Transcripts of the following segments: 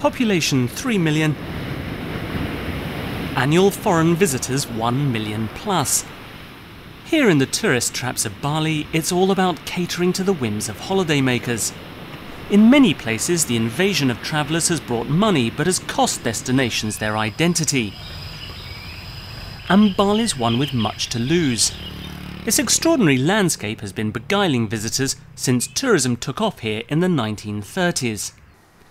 Population 3 million. Annual foreign visitors 1 million plus. Here in the tourist traps of Bali, it's all about catering to the whims of holidaymakers. In many places, the invasion of travellers has brought money but has cost destinations their identity. And Bali's one with much to lose. Its extraordinary landscape has been beguiling visitors since tourism took off here in the 1930s.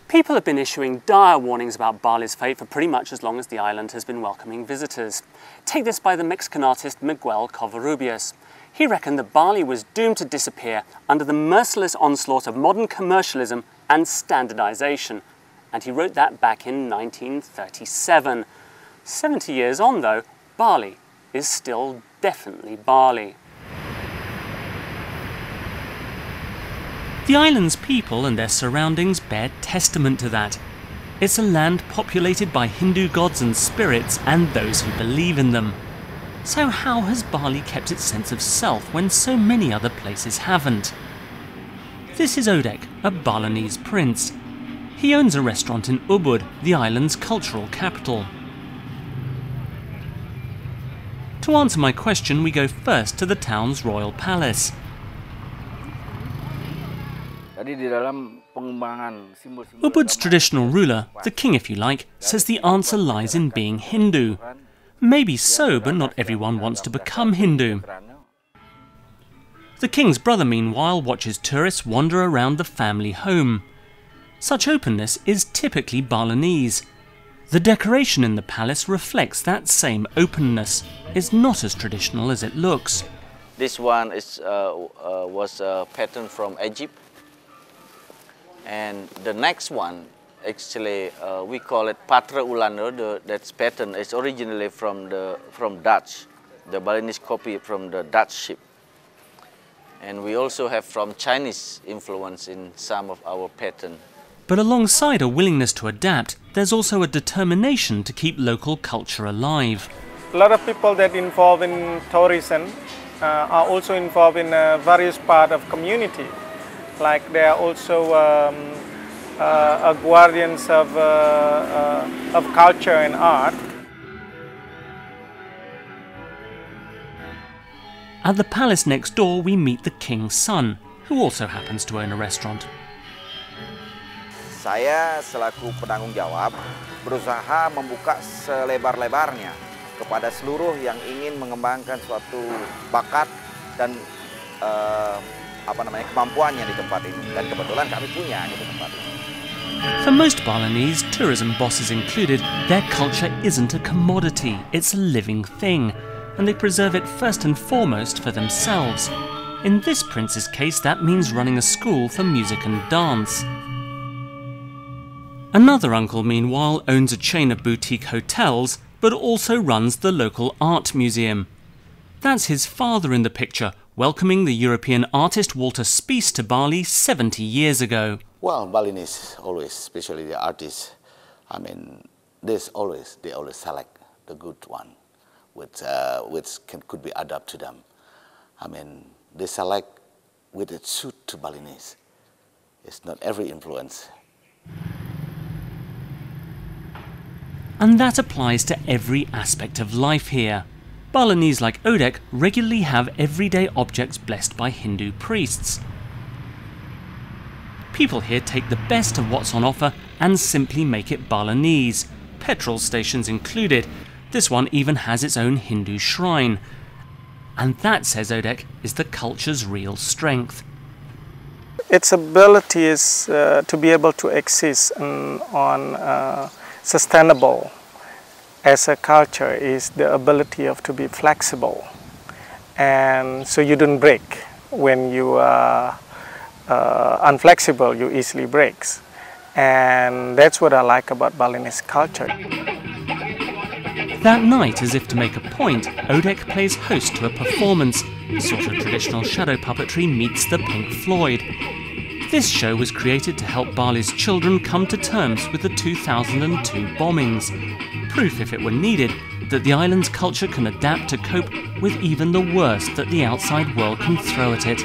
People have been issuing dire warnings about Bali's fate for pretty much as long as the island has been welcoming visitors. Take this by the Mexican artist Miguel Covarrubias. He reckoned that Bali was doomed to disappear under the merciless onslaught of modern commercialism and standardization. And he wrote that back in 1937. 70 years on though, Bali is still definitely Bali. The island's people and their surroundings bear testament to that. It's a land populated by Hindu gods and spirits and those who believe in them. So how has Bali kept its sense of self when so many other places haven't? This is Odek, a Balinese prince. He owns a restaurant in Ubud, the island's cultural capital. To answer my question, we go first to the town's royal palace. Ubud's traditional ruler, the king if you like, says the answer lies in being Hindu. Maybe so, but not everyone wants to become Hindu. The king's brother, meanwhile, watches tourists wander around the family home. Such openness is typically Balinese. The decoration in the palace reflects that same openness. It's not as traditional as it looks. This one was a pattern from Egypt. And the next one, actually, we call it Patra Ulander. That pattern is originally from Dutch, the Balinese copy from the Dutch ship. And we also have from Chinese influence in some of our pattern. But alongside a willingness to adapt, there's also a determination to keep local culture alive. A lot of people that involved in tourism are also involved in various parts of community. Like they are also guardians of culture and art. At the palace next door, we meet the king's son, who also happens to own a restaurant. Saya selaku penanggung jawab berusaha membuka selebar-lebarnya kepada seluruh yang ingin mengembangkan suatu bakat dan kemampuannya di tempat ini, dan kebetulan kami punya di tempat ini. For most Balinese, tourism bosses included, their culture isn't a commodity, it's a living thing, and they preserve it first and foremost for themselves. In this prince's case, that means running a school for music and dance. Another uncle, meanwhile, owns a chain of boutique hotels, but also runs the local art museum. That's his father in the picture, welcoming the European artist Walter Spies to Bali 70 years ago. Well, Balinese always, especially the artists, they always select the good one, which could be adapted to them. They select with it suit to Balinese. It's not every influence. And that applies to every aspect of life here. Balinese like Odek regularly have everyday objects blessed by Hindu priests. People here take the best of what's on offer and simply make it Balinese, petrol stations included. This one even has its own Hindu shrine. And that, says Odek, is the culture's real strength. Its ability is to be able to exist on sustainable as a culture is the ability to be flexible, and so you don't break. When you are unflexible, you easily break, and that's what I like about Balinese culture. That night, as if to make a point, Odek plays host to a performance. Sort of traditional shadow puppetry meets the Pink Floyd. This show was created to help Bali's children come to terms with the 2002 bombings. Proof, if it were needed, that the island's culture can adapt to cope with even the worst that the outside world can throw at it.